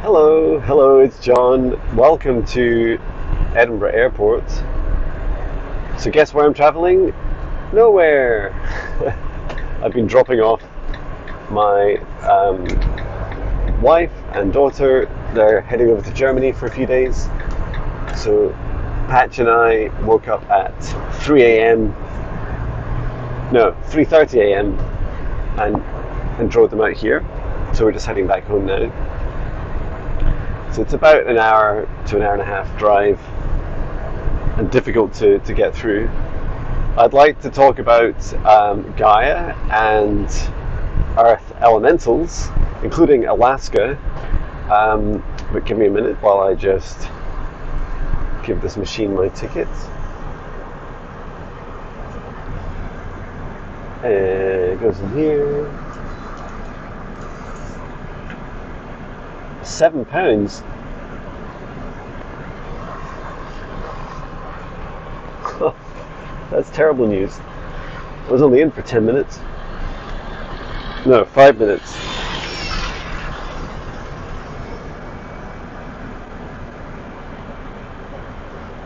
Hello, it's John. Welcome to Edinburgh Airport. So guess where I'm traveling? Nowhere. I've been dropping off my wife and daughter. They're heading over to Germany for a few days. So Patch and I woke up at 3:30 a.m. and drove them out here. So we're just heading back home now. So it's about an hour to an hour and a half drive and difficult to get through. I'd like to talk about Gaia and Earth elementals, including Alaska. But give me a minute while I just give this machine my ticket. And it goes in here. £7. That's terrible news. I was only in for 10 minutes. No, 5 minutes.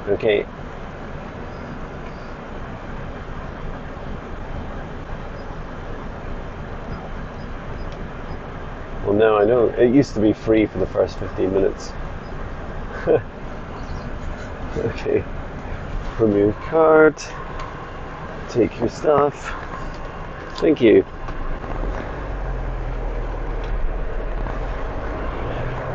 Okay. Well, now I know. It used to be free for the first 15 minutes. Okay. Remove card. Take your stuff. Thank you.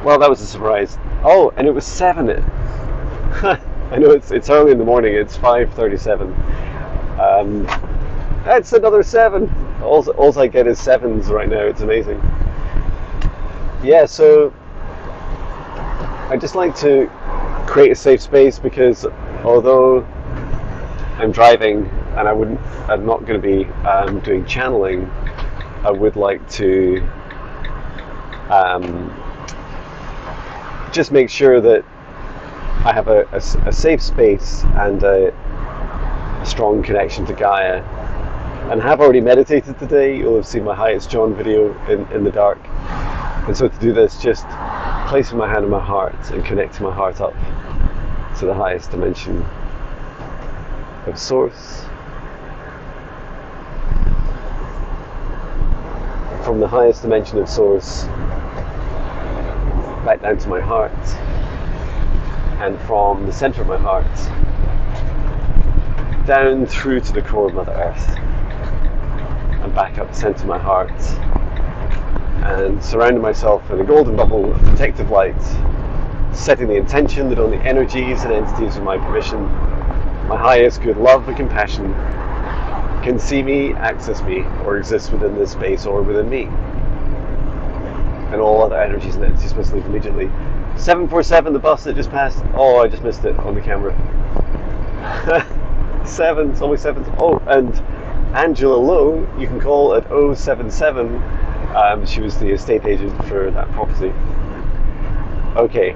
Well, that was a surprise. Oh, and it was 7. I know it's early in the morning. It's 5:37. That's another 7. All I get is 7s right now. It's amazing. Yeah, so I just like to create a safe space because although I'm driving and I'm not going to be doing channeling, I would like to just make sure that I have a safe space and a strong connection to Gaia. And I have already meditated today. You'll have seen my highest Jon video in the dark. And so to do this, just placing my hand on my heart and connecting my heart up to the highest dimension of Source. From the highest dimension of Source, back down to my heart. And from the center of my heart, down through to the core of Mother Earth. And back up the center of my heart. And surrounding myself in a golden bubble of protective light, setting the intention that only energies and entities with my permission, my highest good love and compassion, can see me, access me, or exist within this space or within me. And all other energies and entities must leave immediately. 747, the bus that just passed. Oh, I just missed it on the camera. 7, it's only 7. Oh, and Angela Lowe, you can call at 077. She was the estate agent for that property. Okay.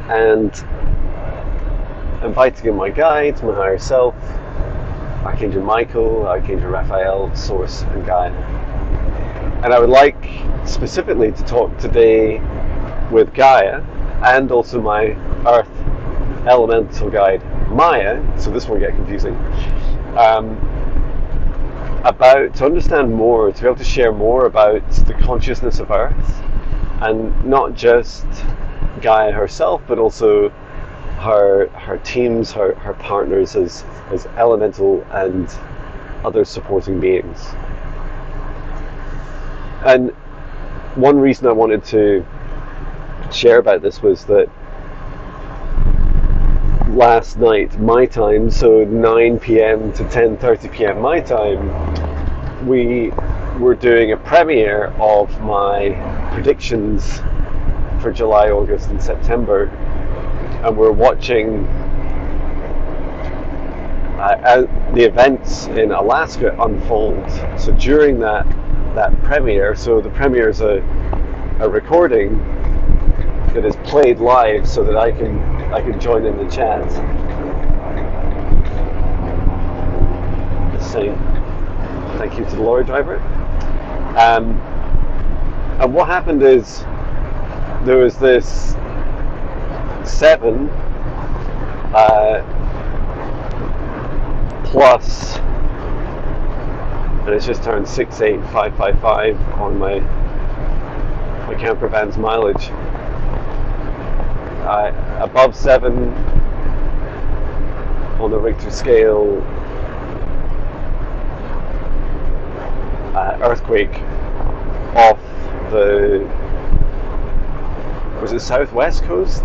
And inviting in my guides, my higher self, Archangel Michael, Archangel Raphael, Source, and Gaia. And I would like specifically to talk today with Gaia and also my Earth elemental guide, Maya, so this won't get confusing. To understand more, to be able to share more about the consciousness of Earth, and not just Gaia herself, but also her teams, her partners as elemental and other supporting beings. And one reason I wanted to share about this was that last night, my time, so 9 p.m. to 10:30 p.m. my time, we were doing a premiere of my predictions for July, August and September, and we're watching the events in Alaska unfold. So during that premiere, so the premiere is a recording that is played live so that I can join in the chat. Just saying thank you to the lorry driver. And what happened is there was this 7 plus, and it's just turned 68555 on my camper van's mileage. Above 7 on the Richter scale, earthquake off the, was it southwest coast,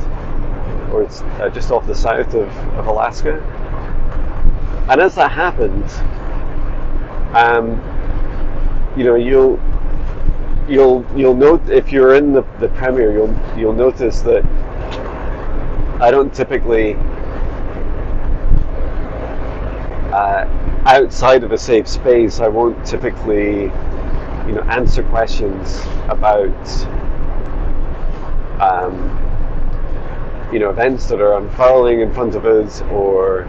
or it's just off the south of Alaska. And as that happened, you'll note, if you're in the premiere, you'll notice that I don't typically, outside of a safe space, I won't typically, answer questions about, events that are unfurling in front of us, or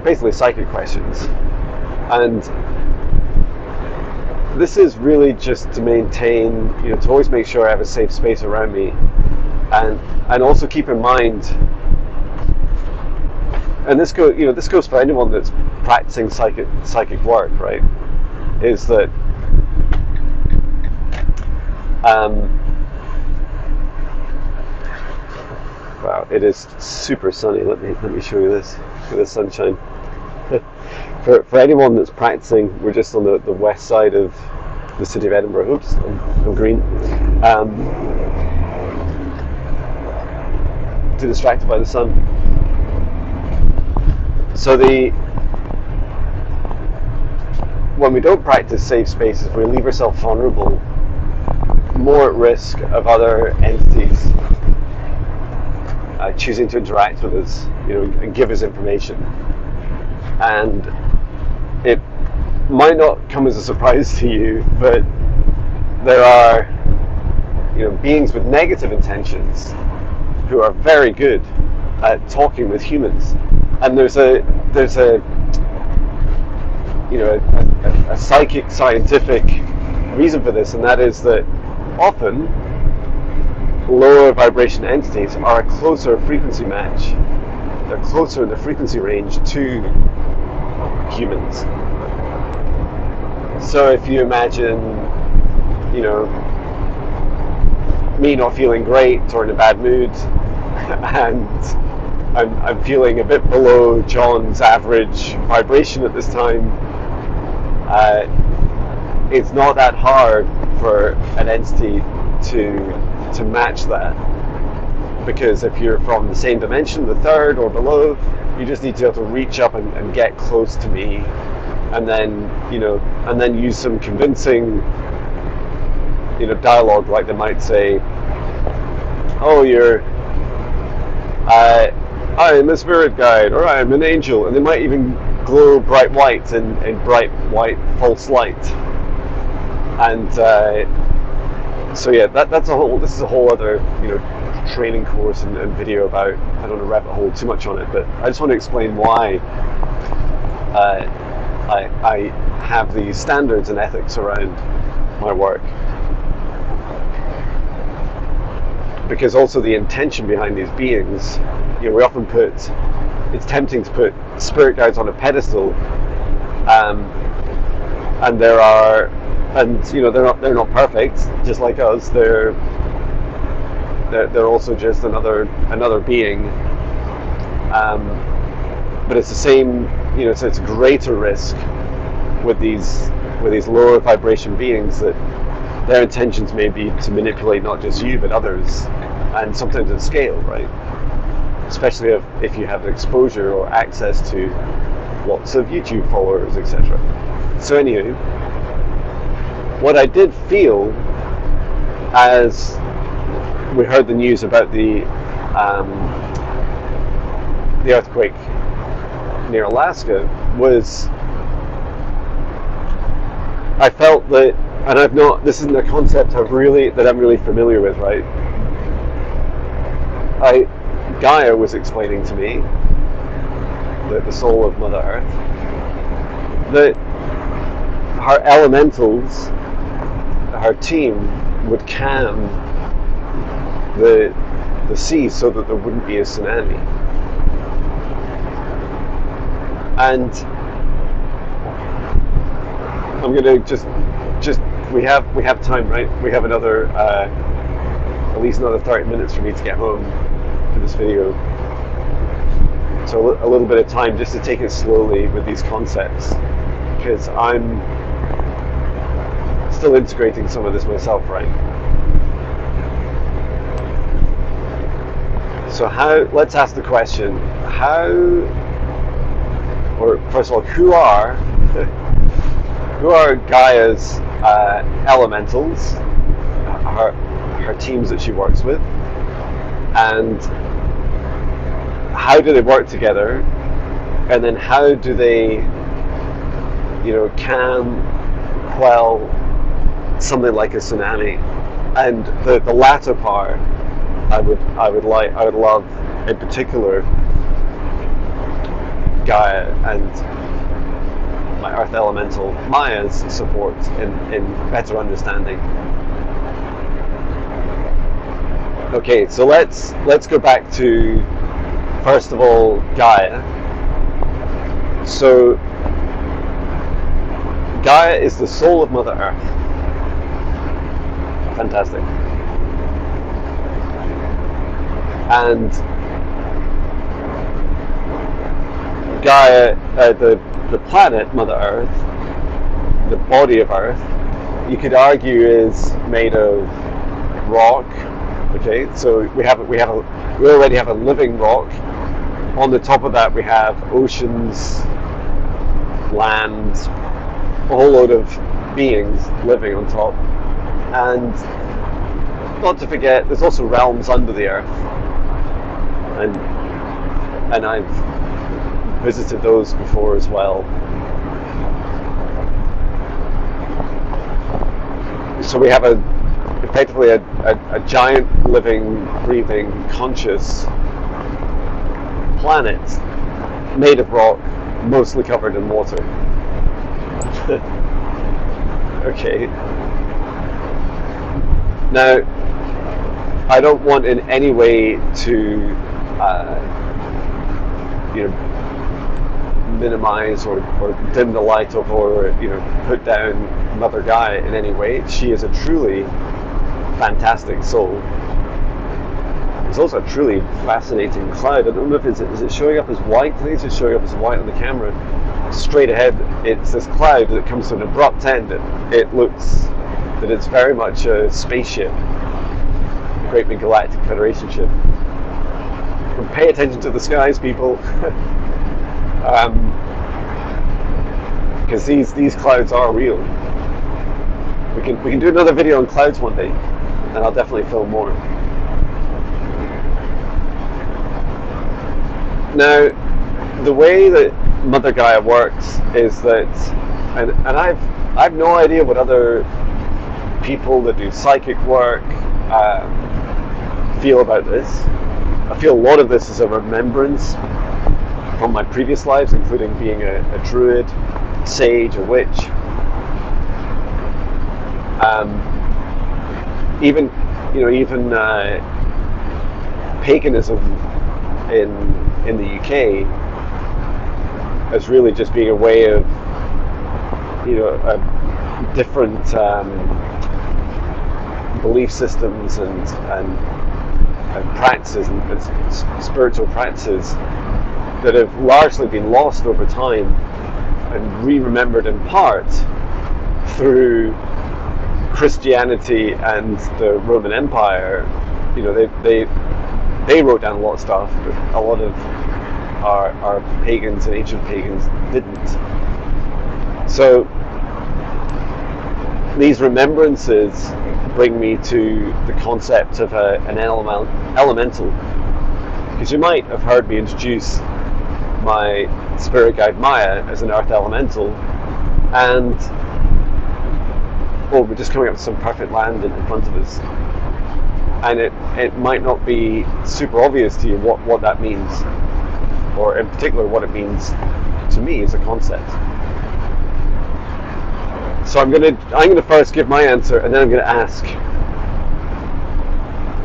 basically psychic questions. And this is really just to maintain, to always make sure I have a safe space around me, and also keep in mind, and this goes for anyone that's practicing psychic work, right? Is that wow, it is super sunny. Let me show you this. Look at the sunshine. For anyone that's practicing, we're just on the west side of the city of Edinburgh. Oops, I'm green. Too distracted by the sun. So when we don't practice safe spaces, we leave ourselves vulnerable, more at risk of other entities choosing to interact with us, and give us information. And it might not come as a surprise to you, but there are, beings with negative intentions who are very good at talking with humans. And there's a psychic, scientific reason for this, and that is that often lower vibration entities are a closer frequency match. They're closer in the frequency range to humans. So if you imagine, me not feeling great or in a bad mood, and I'm feeling a bit below John's average vibration at this time, it's not that hard for an entity to match that, because if you're from the same dimension, the third or below, you just need to be able to reach up and get close to me, and then use some convincing dialogue, like they might say, oh, I'm a spirit guide, or I'm an angel, and they might even glow bright white in bright white false light. And so yeah, this is a whole other training course and video about. I don't want to rabbit hole too much on it, but I just want to explain why I have these standards and ethics around my work. Because also the intention behind these beings, we often it's tempting to put spirit guides on a pedestal, and they're not perfect, just like us. They're also just another being, but it's the same. So it's a greater risk with these lower vibration beings, that their intentions may be to manipulate not just you but others, and sometimes at scale, right? Especially if you have exposure or access to lots of YouTube followers, etc. So anyway, what I did feel as we heard the news about the earthquake near Alaska was, I felt that, and this isn't a concept that I'm really familiar with, right? Gaia was explaining to me, the soul of Mother Earth, that her elementals, her team, would calm the sea so that there wouldn't be a tsunami. And I'm going to just we have time, right? We have another at least another 30 minutes for me to get home for this video. So a little bit of time just to take it slowly with these concepts, because I'm still integrating some of this myself, right? So let's ask the question, or first of all, who are Gaia's elementals, her teams that she works with, and how do they work together, and then how do they, calm, quell something like a tsunami? And the latter part, I would love, in particular, Gaia and my Earth Elemental Maya's support in better understanding. Okay, so let's go back to, first of all, Gaia. So Gaia is the soul of Mother Earth. Fantastic. And Gaia, the planet Mother Earth, the body of Earth, you could argue is made of rock. Okay, so we already have a living rock. On the top of that, we have oceans, land, a whole load of beings living on top, and not to forget, there's also realms under the earth, and I've visited those before as well. So we have effectively a giant living, breathing, conscious planet made of rock, mostly covered in water. Okay. Now, I don't want in any way to minimize or dim the light of, or put down Mother Gaia in any way. She is a truly fantastic soul. It's also a truly fascinating cloud. I don't know if is it showing up as white? I think it's just showing up as white on the camera. Straight ahead, it's this cloud that comes to an abrupt end. It looks that it's very much a spaceship, a great big Galactic Federation ship. And pay attention to the skies, people, because these clouds are real. We can do another video on clouds one day, and I'll definitely film more. Now, the way that Mother Gaia works is that, and I've no idea what other people that do psychic work feel about this. I feel a lot of this is a remembrance from my previous lives, including being a druid, sage, a witch. Even paganism in the UK as really just being a way of different belief systems and practices and spiritual practices that have largely been lost over time and re-remembered in part through Christianity and the Roman Empire. They wrote down a lot of stuff, but a lot of our pagans and ancient pagans didn't. So these remembrances bring me to the concept of an elemental, because you might have heard me introduce my spirit guide Maya as an earth elemental, and we're just coming up to some perfect land in front of us, and it might not be super obvious to you what that means, or in particular what it means to me as a concept. So I'm gonna first give my answer, and then I'm gonna ask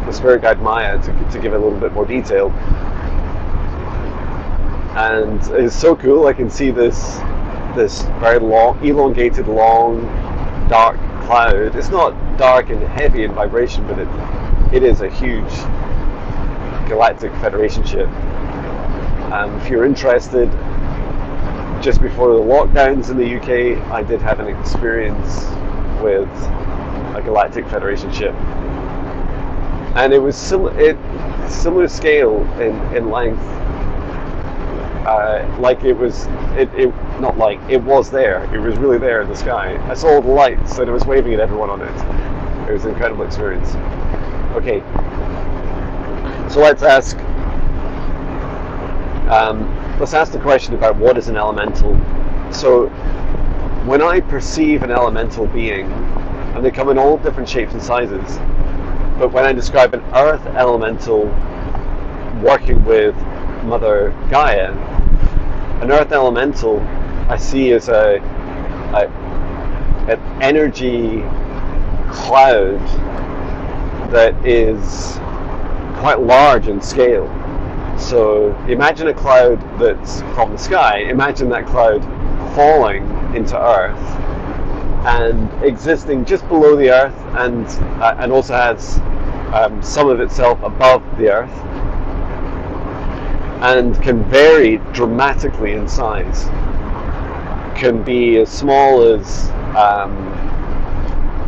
the spirit guide Maya to give a little bit more detail. And it's so cool. I can see this very long, elongated, long, dark cloud. It's not dark and heavy in vibration, but it is a huge Galactic Federation ship. If you're interested, just before the lockdowns in the UK, I did have an experience with a Galactic Federation ship, and it was similar scale in length. Like it was there. It was really there in the sky. I saw all the lights, and it was waving at everyone on it. It was an incredible experience. Okay, so let's ask the question about what is an elemental. So when I perceive an elemental being, and they come in all different shapes and sizes, but when I describe an earth elemental working with Mother Gaia, an earth elemental I see as an energy cloud that is quite large in scale. So imagine a cloud that's from the sky. Imagine that cloud falling into Earth and existing just below the Earth, and also has some of itself above the Earth, and can vary dramatically in size. Can be as small as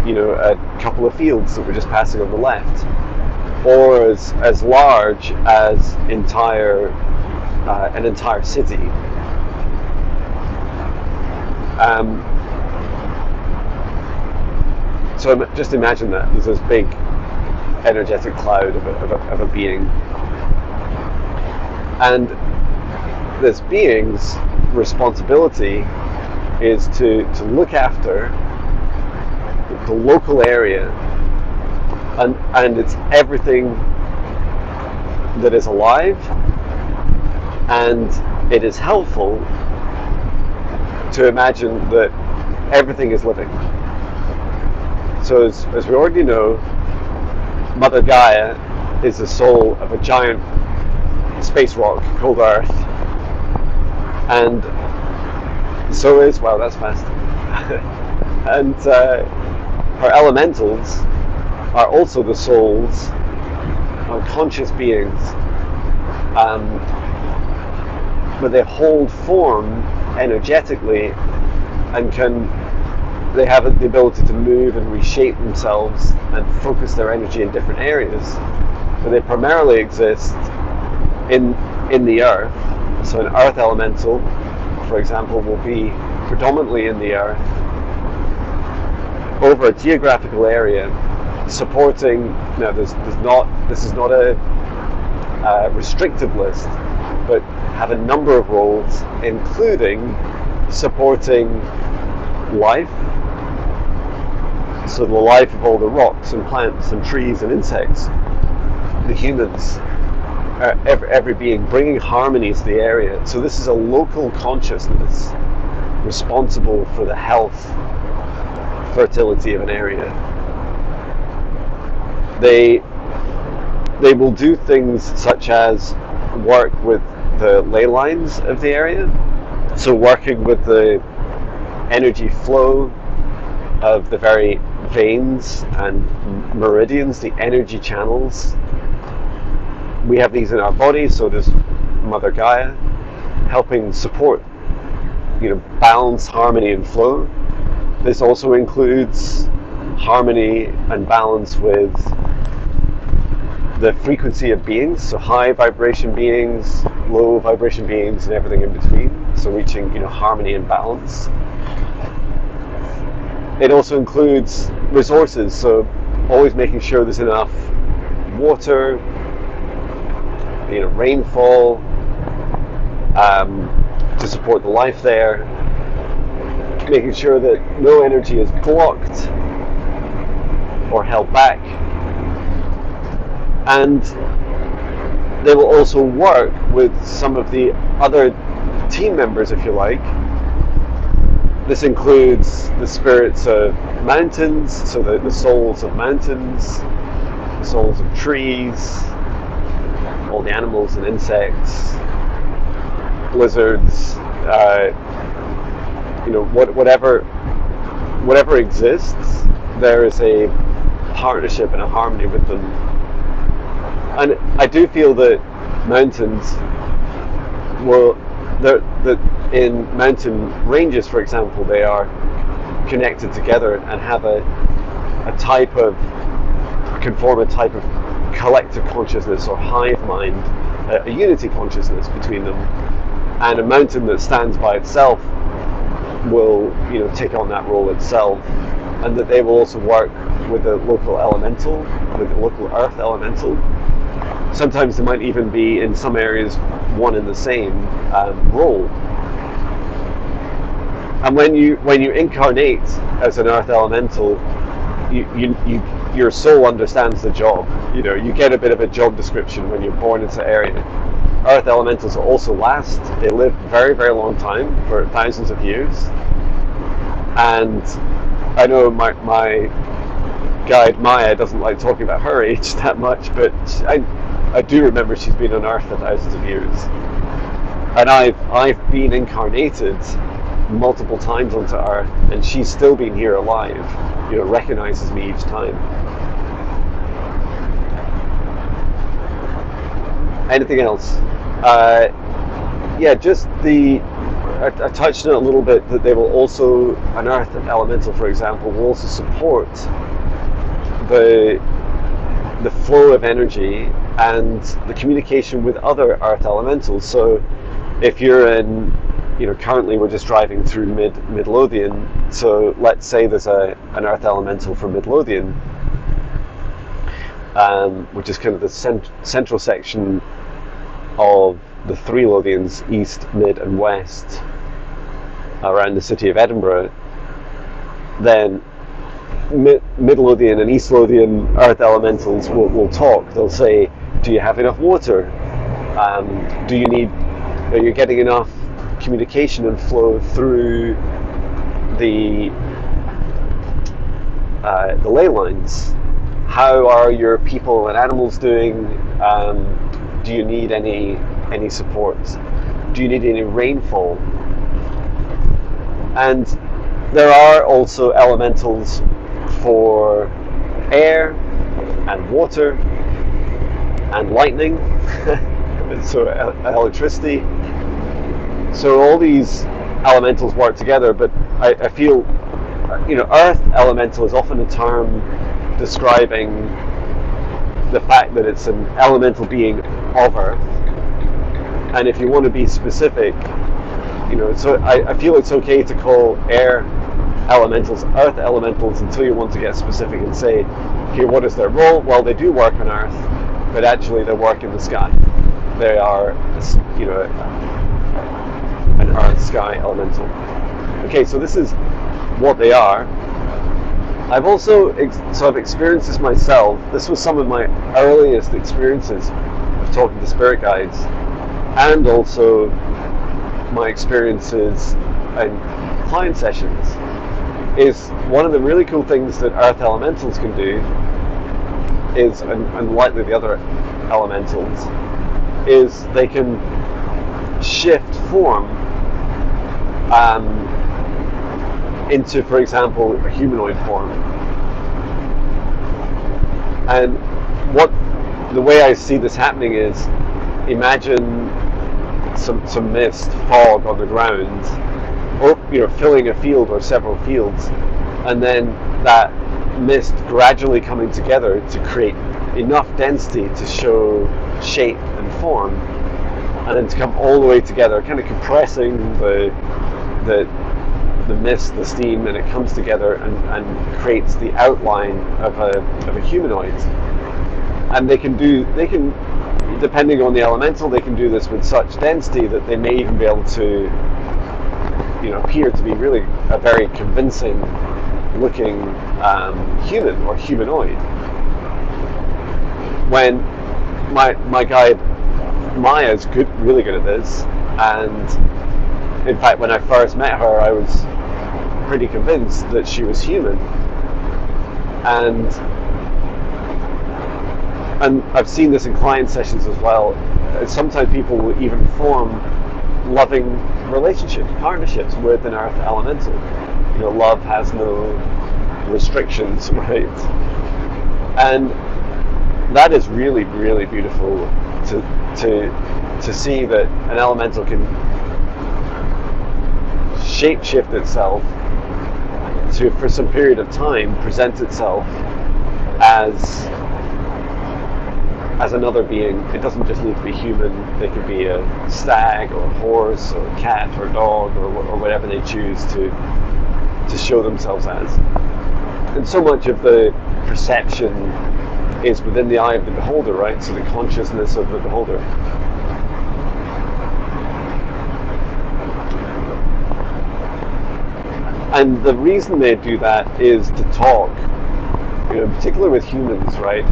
a couple of fields that we're just passing on the left, or as large as an entire city. So just imagine that there's this big energetic cloud of a being, and this being's responsibility is to look after the local area, and it's everything that is alive, and it is helpful to imagine that everything is living. So as we already know, Mother Gaia is the soul of a giant space rock called Earth, and so is, wow, that's fast. And her elementals are also the souls of conscious beings, but they hold form energetically, and they have the ability to move and reshape themselves and focus their energy in different areas, but they primarily exist in the earth. So an earth elemental, for example, will be predominantly in the earth over a geographical area, supporting. Now, this is not a restrictive list, but have a number of roles, including supporting life. So the life of all the rocks and plants and trees and insects, the humans, every being, bringing harmony to the area. So this is a local consciousness responsible for the health, fertility of an area. They will do things such as work with the ley lines of the area, so working with the energy flow of the very veins and meridians, the energy channels. We have these in our bodies, so does Mother Gaia, helping support, balance, harmony, and flow. This also includes harmony and balance with the frequency of beings, so high vibration beings, low vibration beings, and everything in between. So reaching, harmony and balance. It also includes resources, so always making sure there's enough water, rainfall, to support the life there. Making sure that no energy is blocked or held back. And they will also work with some of the other team members, if you like, This includes the spirits of mountains, so the souls of mountains, the souls of trees, all the animals and insects, lizards, whatever exists, there is a partnership and a harmony with them. And I do feel that mountains that in mountain ranges, for example, they are connected together and have can form a type of collective consciousness or hive mind, a unity consciousness between them. And a mountain that stands by itself will, take on that role itself, and that they will also work with the local elemental, with the local earth elemental. Sometimes they might even be in some areas one and the same role. And when you incarnate as an earth elemental, your soul understands the job. You get a bit of a job description when you're born into the area. Earth elementals also last. They live very, very long time, for thousands of years. And I know my guide Maya doesn't like talking about her age that much, but I do remember she's been on Earth for thousands of years. And I've been incarnated multiple times onto Earth, and she's still been here alive. Recognizes me each time. Anything else? I touched on it a little bit, that they will also, an earth elemental, for example, will also support the flow of energy and the communication with other earth elementals. So if you're in, currently we're just driving through Midlothian, so let's say there's an earth elemental from Midlothian, which is kind of the central section of the three Lothians, east, mid and west, around the city of Edinburgh. Then Midlothian and East Lothian earth elementals will talk. They'll say, do you have enough water? Are you getting enough communication and flow through the ley lines? How are your people and animals doing? Do you need any support? Do you need any rainfall? And there are also elementals for air and water and lightning, so electricity. So all these elementals work together, but I feel, earth elemental is often a term describing the fact that it's an elemental being of Earth. And if you want to be specific, so I feel it's okay to call air elementals earth elementals until you want to get specific and say, okay, what is their role? Well, they do work on Earth, but actually they work in the sky. They are, an earth sky elemental. Okay, so this is what they are. I've also I've experienced this myself. This was some of my earliest experiences of talking to spirit guides, and also my experiences in client sessions. Is one of the really cool things that earth elementals can do is, unlike the other elementals, is they can shift form into, for example, a humanoid form. And the way I see this happening is, imagine some mist, fog on the ground, or filling a field or several fields, and then that mist gradually coming together to create enough density to show shape and form, and then to come all the way together, kind of compressing the mist, the steam, and it comes together and creates the outline of a humanoid. And they can depending on the elemental, they can do this with such density that they may even be able to appear to be really a very convincing looking human or humanoid. When my guide Maya is really good at this, and in fact when I first met her, I was pretty convinced that she was human. And I've seen this in client sessions as well. Sometimes people will even form loving relationships, partnerships with an earth elemental. Love has no restrictions, right? And that is really, really beautiful to see that an elemental can shape-shift itself to, for some period of time, present itself as another being. It doesn't just need to be human. They could be a stag or a horse or a cat or a dog or whatever they choose to show themselves as. And so much of the perception is within the eye of the beholder, right? So the consciousness of the beholder. And the reason they do that is to talk, particularly with humans, right?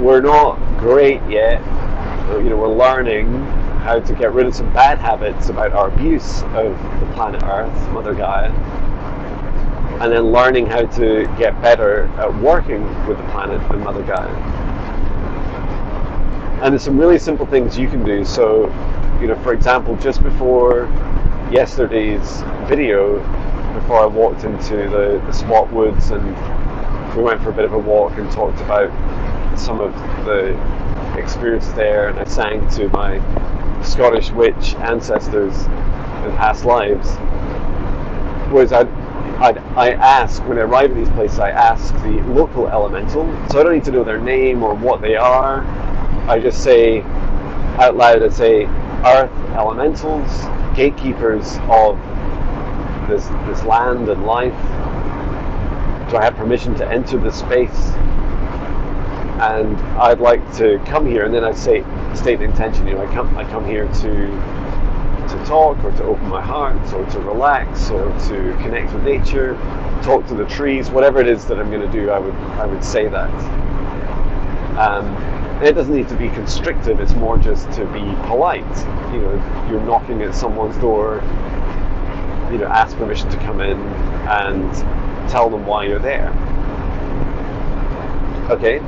We're not great yet. We're learning how to get rid of some bad habits about our abuse of the planet Earth, Mother Gaia, and then learning how to get better at working with the planet and Mother Gaia. And there's some really simple things you can do. So, for example, just before yesterday's video, before I walked into the Swat Woods, and we went for a bit of a walk and talked about some of the experiences there, and I sang to my Scottish witch ancestors in past lives. Whereas I ask, when I arrive at these places, I ask the local elemental, so I don't need to know their name or what they are. I just say out loud, I say, earth elementals, gatekeepers of this land and life, do I have permission to enter this space? And I'd like to come here, and then I state the intention. I come here to talk, or to open my heart, or to relax, or to connect with nature, talk to the trees, whatever it is that I'm going to do. I would say that. And it doesn't need to be constrictive. It's more just to be polite. You're knocking at someone's door. Ask permission to come in and tell them why you're there. Okay.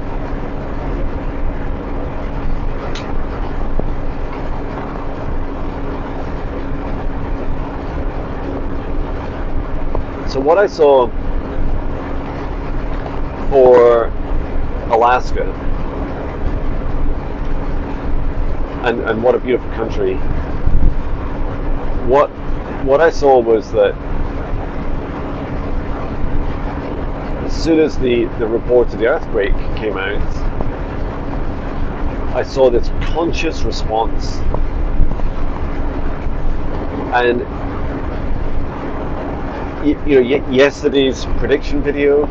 So what I saw for Alaska, and what a beautiful country, what I saw was that as soon as the report of the earthquake came out, I saw this conscious response. And yesterday's prediction video,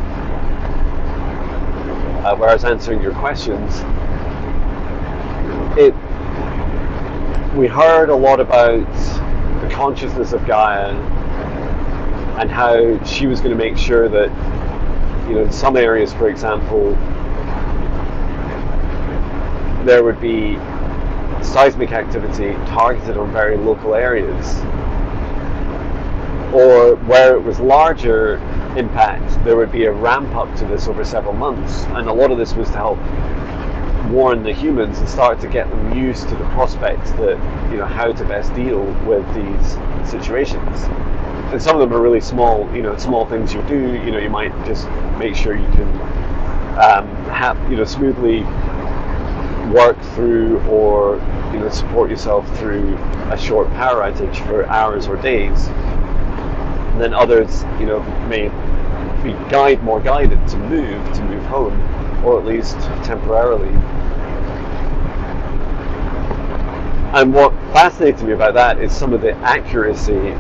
where I was answering your questions, we heard a lot about the consciousness of Gaia and how she was going to make sure that, in some areas, for example, there would be seismic activity targeted on very local areas. Or where it was larger impact, there would be a ramp up to this over several months. And a lot of this was to help warn the humans and start to get them used to the prospects that, how to best deal with these situations. And some of them are really small, small things you do. You might just make sure you can smoothly work through, or support yourself through a short power outage for hours or days. And then others, may be more guided to move home, or at least temporarily. And what fascinated me about that is some of the accuracy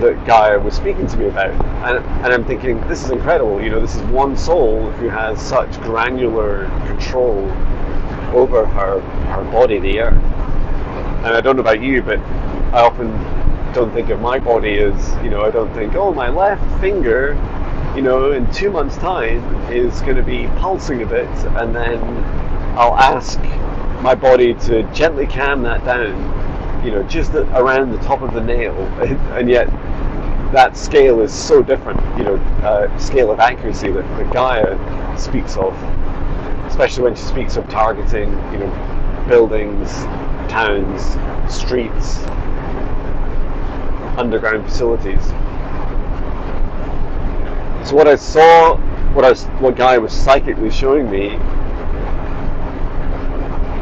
that Gaia was speaking to me about. And I'm thinking, this is incredible. This is one soul who has such granular control over her body, the earth. And I don't know about you, but I often don't think of my body as, I don't think, my left finger, in 2 months' time is going to be pulsing a bit, and then I'll ask my body to gently calm that down, just around the top of the nail. And yet that scale is so different, scale of accuracy that Gaia speaks of, especially when she speaks of targeting, buildings, towns, streets, underground facilities. So what I saw, what Gaia was psychically showing me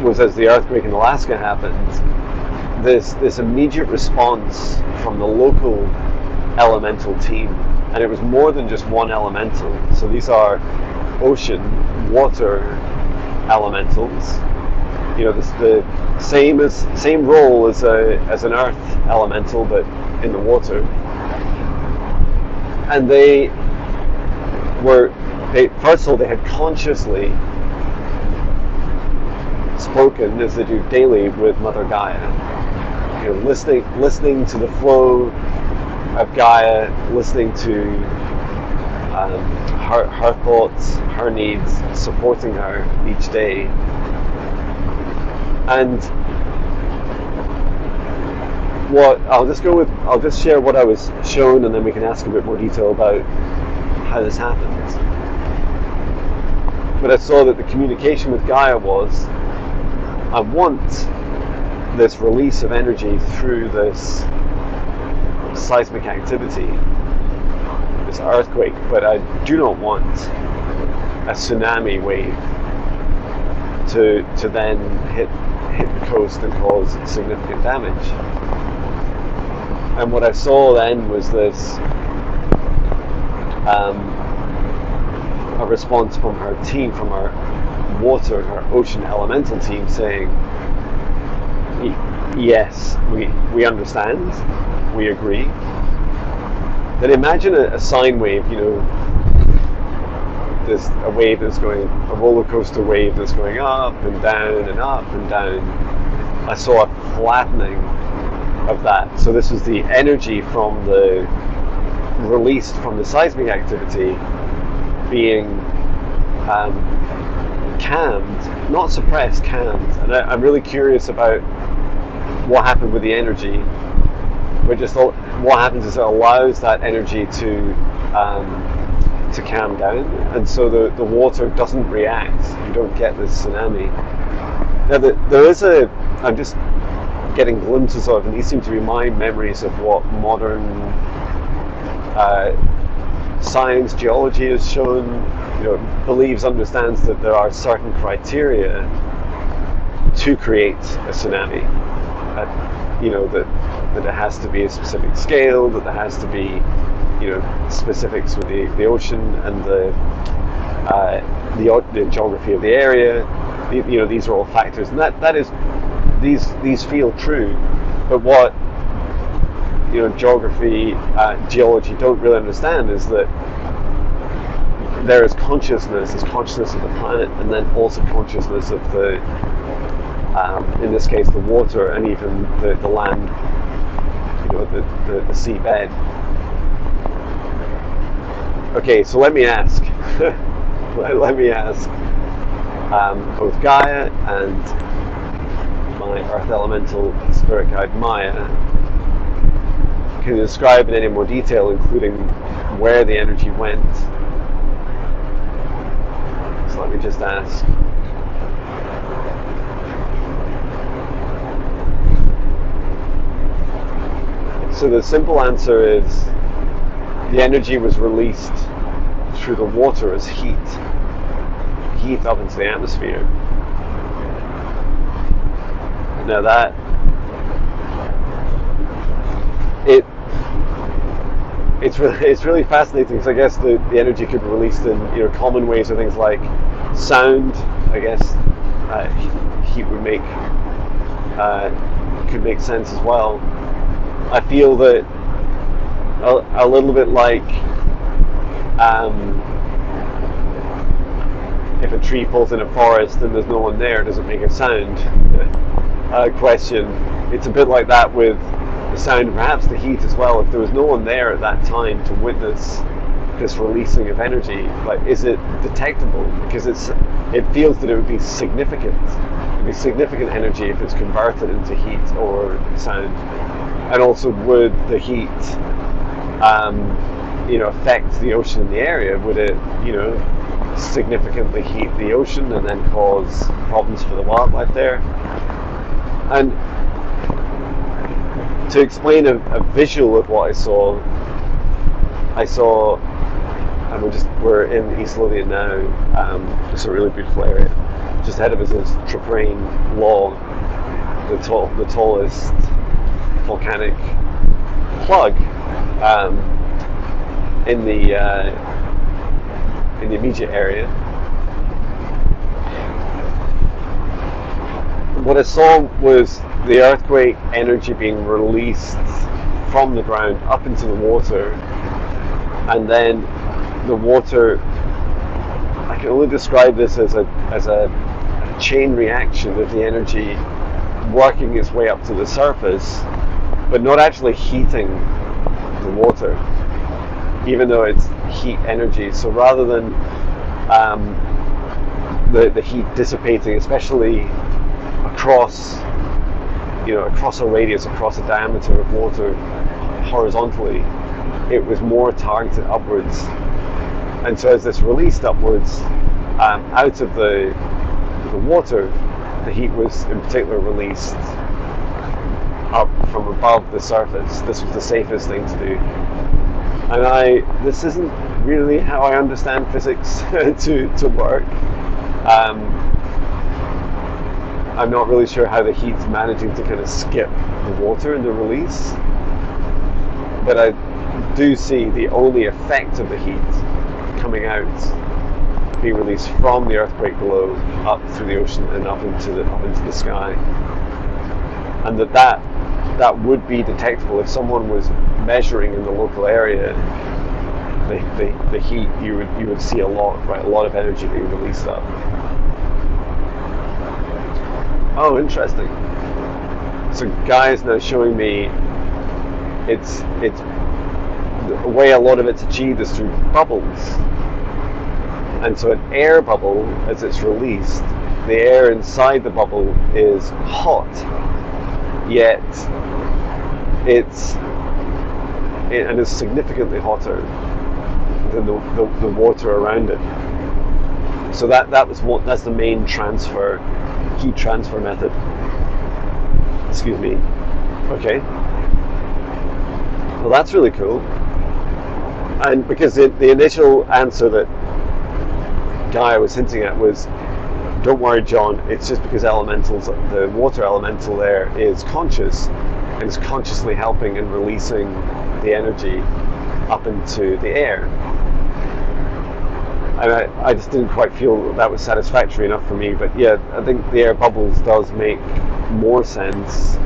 was, as the earthquake in Alaska happened, this immediate response from the local elemental team, and it was more than just one elemental. So these are ocean, water elementals. The same role as an earth elemental, but in the water. And first of all, they had consciously spoken, as they do daily, with Mother Gaia. Listening to the flow of Gaia, listening to her thoughts, her needs, supporting her each day. And I'll just share what I was shown, and then we can ask a bit more detail about how this happened. But I saw that the communication with Gaia was, I want this release of energy through this seismic activity, this earthquake, but I do not want a tsunami wave to then hit the coast and cause significant damage. And what I saw then was this a response from her team, from her water, her ocean elemental team, saying, yes, we understand, we agree. Then imagine a sine wave, there's a wave that's going, a roller coaster wave that's going up and down and up and down. I saw a flattening of that. So this was the energy from the released from the seismic activity being calmed, not suppressed, calmed. And I'm really curious about what happened with the energy. But just what happens is it allows that energy to calm down, and so the water doesn't react. You don't get this tsunami. Now there is I'm just getting glimpses of, and these seem to be my memories of what modern science, geology has shown, believes, understands that there are certain criteria to create a tsunami. That it has to be a specific scale, that there has to be, specifics with the ocean and the geography of the area. These are all factors, and that is these feel true. But what geography, geology don't really understand is that there is consciousness of the planet, and then also consciousness of the, in this case, the water, and even the land, the seabed. Okay, so let me ask, both Gaia and my Earth Elemental Spirit Guide Maya, can you describe in any more detail, including where the energy went? So let me just ask. So the simple answer is the energy was released through the water as heat up into the atmosphere. Now that it's really fascinating, because I guess the energy could be released in common ways, or things like sound. I guess heat would could make sense as well. I feel that a little bit like if a tree falls in a forest and there's no one there, does it make a sound? Question. It's a bit like that with the sound, and perhaps the heat as well. If there was no one there at that time to witness this releasing of energy, is it detectable? Because it feels that it would be significant. It would be significant energy if it's converted into heat or sound. And also, would the heat affect the ocean in the area? Would it, significantly heat the ocean and then cause problems for the wildlife there? And to explain a visual of what I saw, and we're in East Lothian now. It's a really beautiful area. Just ahead of us is Traprain Law, the tallest volcanic plug in the immediate area. What I saw was the earthquake energy being released from the ground up into the water, and then the water, I can only describe this as a chain reaction of the energy working its way up to the surface, but not actually heating the water, even though it's heat energy. So rather than the heat dissipating, especially across a radius, across a diameter of water horizontally, it was more targeted upwards. And so as this released upwards out of the water, the heat was in particular released up from above the surface. This was the safest thing to do. And this isn't really how I understand physics to work. I'm not really sure how the heat's managing to kind of skip the water in the release, but I do see the only effect of the heat coming out being released from the earthquake below up through the ocean and up into the sky, and that would be detectable if someone was measuring in the local area the heat. You would see a lot of energy being released up. Oh, interesting. So Gaia is now showing me it's the way a lot of it's achieved is through bubbles. And so an air bubble, as it's released, the air inside the bubble is hot, yet it's significantly hotter than the water around it. So that's the main heat transfer method. Excuse me. Okay. Well, that's really cool. And because the initial answer that Gaia was hinting at was, don't worry, John, it's just because the water elemental there is conscious and is consciously helping and releasing the energy up into the air. And I just didn't quite feel that was satisfactory enough for me. But yeah, I think the air bubbles does make more sense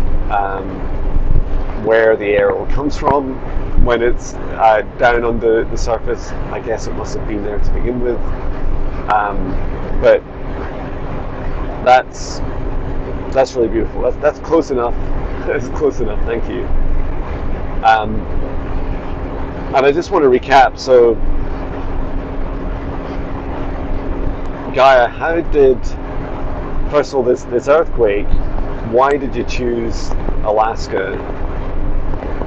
where the air all comes from when it's down on the surface. I guess it must have been there to begin with. But that's really beautiful. That's close enough. That's close enough. Thank you. And I just want to recap. So, Gaia, first of all, this earthquake, why did you choose Alaska,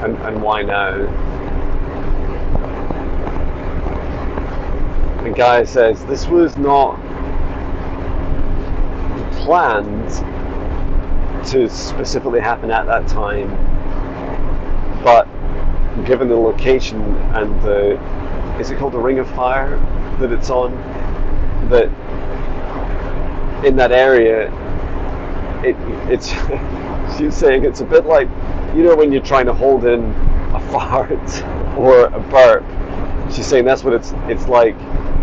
and why now? And Gaia says, this was not planned to specifically happen at that time, but given the location and is it called the Ring of Fire that it's on, that in that area, it's she's saying it's a bit like, when you're trying to hold in a fart or a burp. She's saying that's what it's like.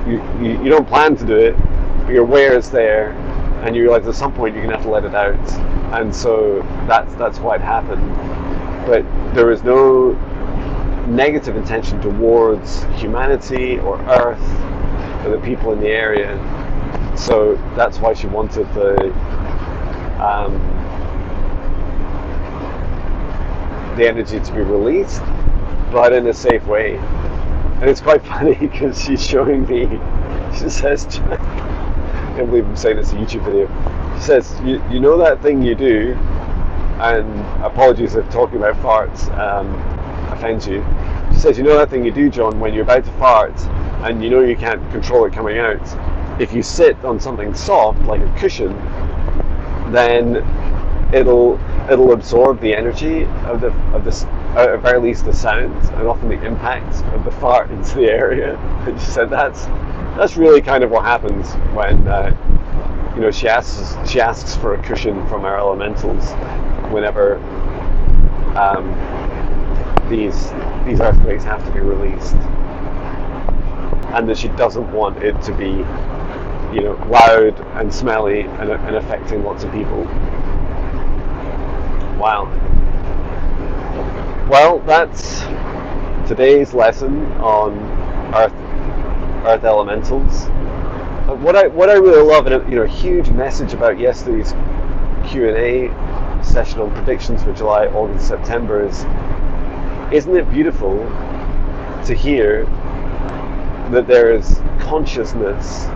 You don't plan to do it, but you're aware it's there, and you realize at some point you're gonna have to let it out, and so that's why it happened. But there is no negative intention towards humanity or Earth or the people in the area. So that's why she wanted the energy to be released, but in a safe way. And it's quite funny because she's showing me, she says, I can't believe I'm saying this in a YouTube video, she says, you know that thing you do, and apologies if talking about farts offends you, She says, you know that thing you do, John, when you're about to fart and you know you can't control it coming out, if you sit on something soft like a cushion, then it'll absorb the energy of this, at the very least the sound, and often the impact of the fart into the area. And she said that's really kind of what happens when she asks for a cushion from our elementals whenever these earthquakes have to be released, and that she doesn't want it to be loud and smelly and affecting lots of people. Wow. Well, that's today's lesson on earth elementals. What I really love, and a huge message about yesterday's Q&A session on predictions for July, August, September is, isn't it beautiful to hear that there is consciousness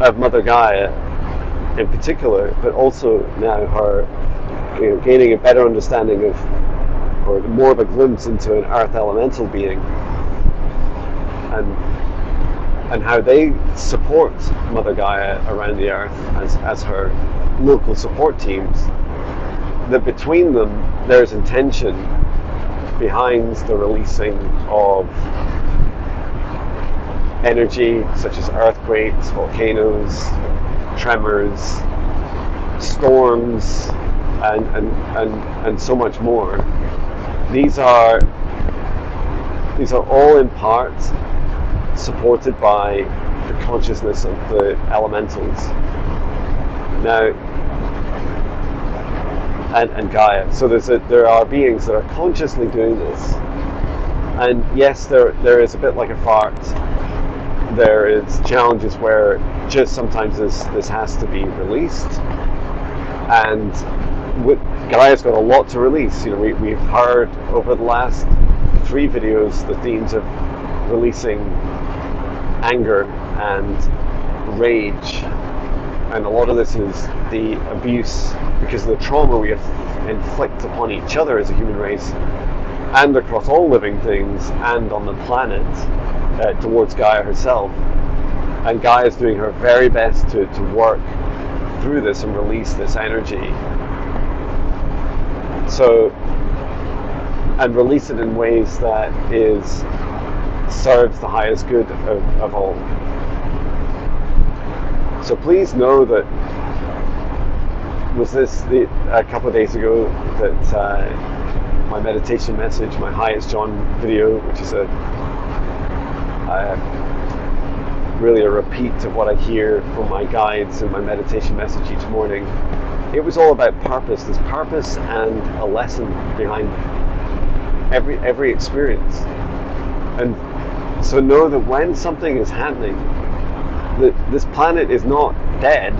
of Mother Gaia in particular, but also now her gaining a better understanding of, or more of a glimpse into an earth elemental being, and how they support Mother Gaia around the earth as her local support teams, that between them there's intention behind the releasing of energy such as earthquakes, volcanoes, tremors, storms, and so much more. These are all in part supported by the consciousness of the elementals now, and Gaia. So there are beings that are consciously doing this, and yes, there is a bit like a fart. There is challenges where just sometimes this has to be released, and Gaia's got a lot to release. We've heard over the last 3 videos the themes of releasing anger and rage, and a lot of this is the abuse because of the trauma we inflict upon each other as a human race, and across all living things, and on the planet, towards Gaia herself. And Gaia is doing her very best to work through this and release this energy. So, and release it in ways that serves the highest good of all. So please know that a couple of days ago that my meditation message, my highest Jon video, which is really a repeat of what I hear from my guides in my meditation message each morning. It was all about purpose. There's purpose and a lesson behind every experience. And so know that when something is happening, this planet is not dead,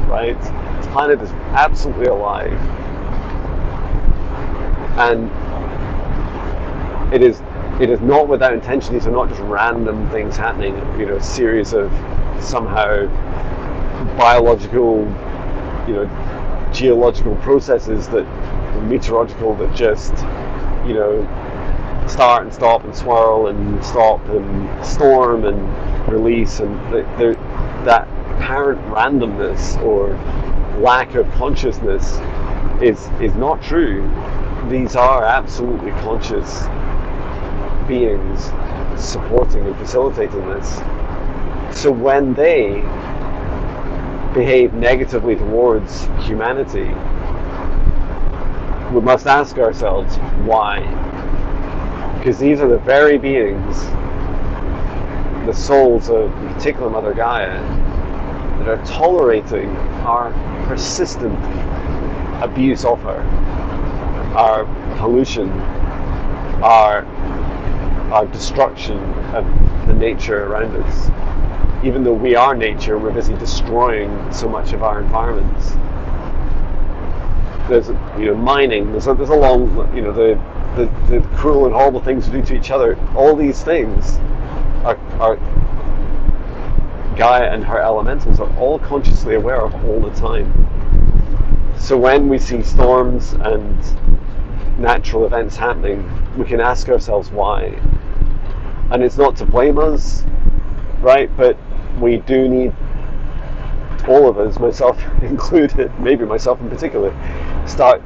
right? This planet is absolutely alive. And it is not without intention. These are not just random things happening, a series of somehow biological, geological processes meteorological that just, start and stop and swirl and stop and storm and release, and that apparent randomness or lack of consciousness is not true. These are absolutely conscious beings supporting and facilitating this. So when they behave negatively towards humanity, we must ask ourselves why. Because these are the very beings, the souls of in particular Mother Gaia, that are tolerating our persistent abuse of her, our pollution, our destruction of the nature around us. Even though we are nature, we're busy destroying so much of our environments. There's mining. There's a long the cruel and horrible things we do to each other. All these things are Gaia and her elementals are all consciously aware of all the time. So when we see storms and natural events happening, we can ask ourselves why. And it's not to blame us, right? But we do need, all of us, myself included, maybe myself in particular, start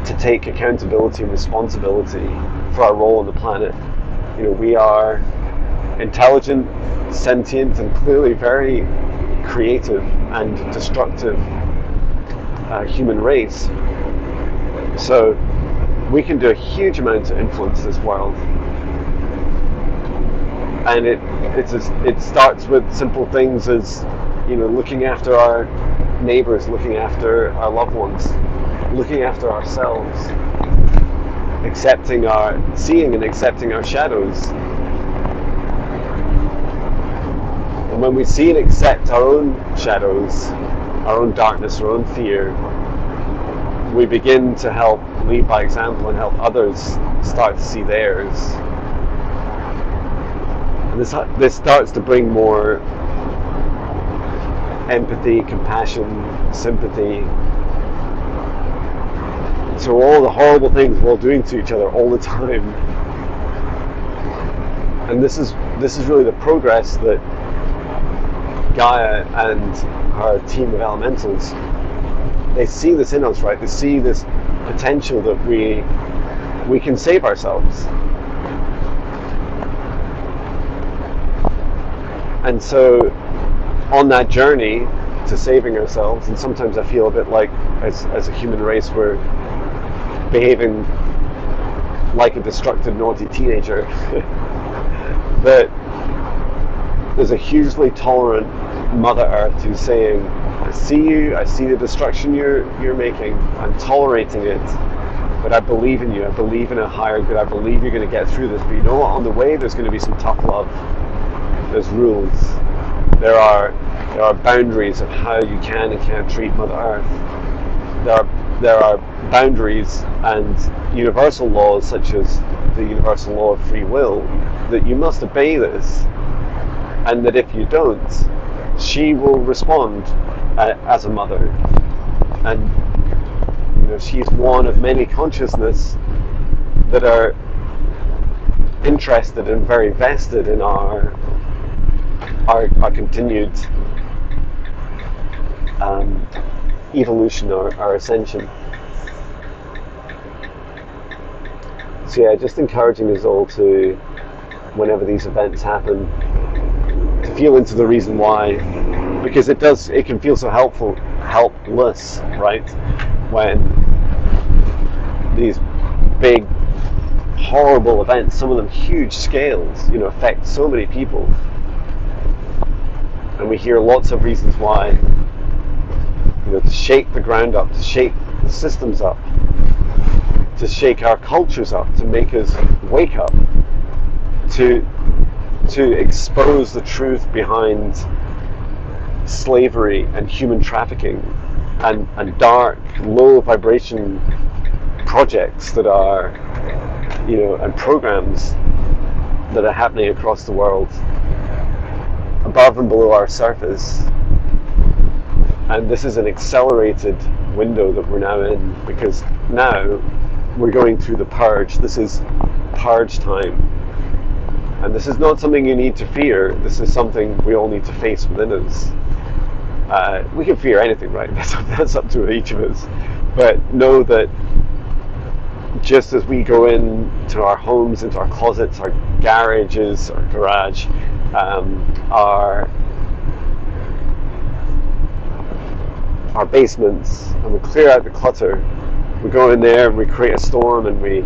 to take accountability and responsibility for our role on the planet. We are intelligent, sentient, and clearly very creative and destructive human race. So we can do a huge amount to influence this world. And it starts with simple things as, looking after our neighbors, looking after our loved ones, looking after ourselves, seeing and accepting our shadows. And when we see and accept our own shadows, our own darkness, our own fear, we begin to help lead by example and help others start to see theirs. And this starts to bring more empathy, compassion, sympathy to all the horrible things we're all doing to each other all the time. And this is really the progress that Gaia and her team of elementals, they see this in us, right? They see this potential that we can save ourselves. And so on that journey to saving ourselves, and sometimes I feel a bit like as a human race we're behaving like a destructive, naughty teenager, that there's a hugely tolerant Mother Earth who's saying, I see you, I see the destruction you're making, I'm tolerating it, but I believe in you, I believe in a higher good, I believe you're going to get through this. But you know what, on the way there's going to be some tough love, there's rules, there are boundaries of how you can and can't treat Mother Earth. There are boundaries and universal laws, such as the universal law of free will, that you must obey this, and that if you don't, she will respond as a mother. And she's one of many consciousness that are interested and very vested in our continued evolution, our ascension. So yeah, just encouraging us all to, whenever these events happen, to feel into the reason why, because it can feel so helpless, right? When these big, horrible events, some of them huge scales, affect so many people. And we hear lots of reasons why, to shake the ground up, to shake the systems up, to shake our cultures up, to make us wake up, to expose the truth behind slavery and human trafficking and dark, low vibration projects that are, and programs that are happening across the world, above and below our surface. And this is an accelerated window that we're now in, because now we're going through the purge. This is purge time. And this is not something you need to fear. This is something we all need to face within us. We can fear anything, right? That's up to each of us. But know that just as we go into our homes, into our closets, our garages, our garage, our basements, and we clear out the clutter, we go in there and we create a storm, and we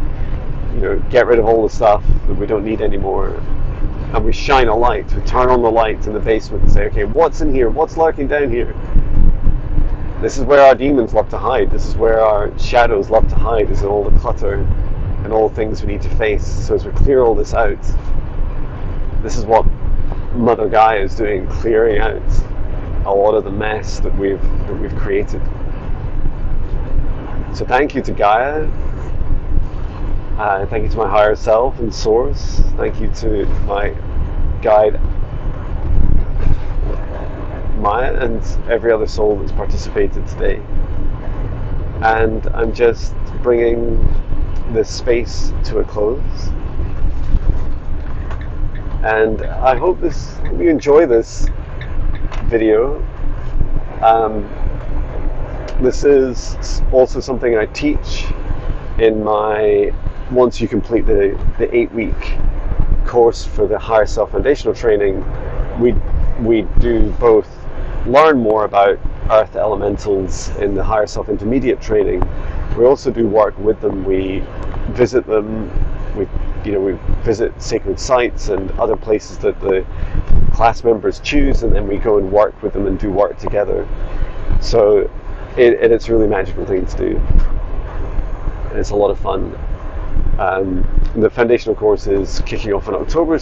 get rid of all the stuff that we don't need anymore, and we shine a light. We turn on the light in the basement and say, okay, what's in here? What's lurking down here? This is where our demons love to hide. This is where our shadows love to hide, is in all the clutter and all the things we need to face. So as we clear all this out, this is what Mother Gaia is doing, clearing out a lot of the mess that we've created. So thank you to Gaia. Thank you to my higher self and source. Thank you to my guide Maya and every other soul that's participated today. And I'm just bringing this space to a close. And I hope you enjoy this video. This is also something I teach in my, once you complete the 8-week course for the Higher Self Foundational Training, we do both learn more about earth elementals in the Higher Self Intermediate Training. We also do work with them. We visit them. We visit sacred sites and other places that the class members choose, and then we go and work with them and do work together. So it's a really magical thing to do. And it's a lot of fun. The foundational course is kicking off in October,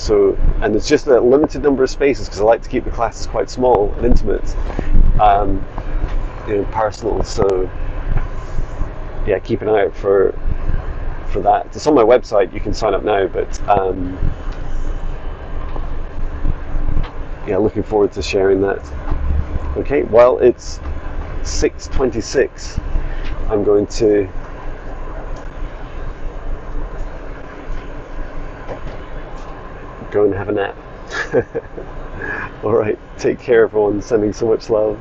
and it's just a limited number of spaces because I like to keep the classes quite small and intimate, personal. So yeah, keep an eye out for that. It's on my website. You can sign up now, but looking forward to sharing that. Okay, well, it's 6:26. I'm going to go and have a nap. All right, take care, everyone. Sending so much love.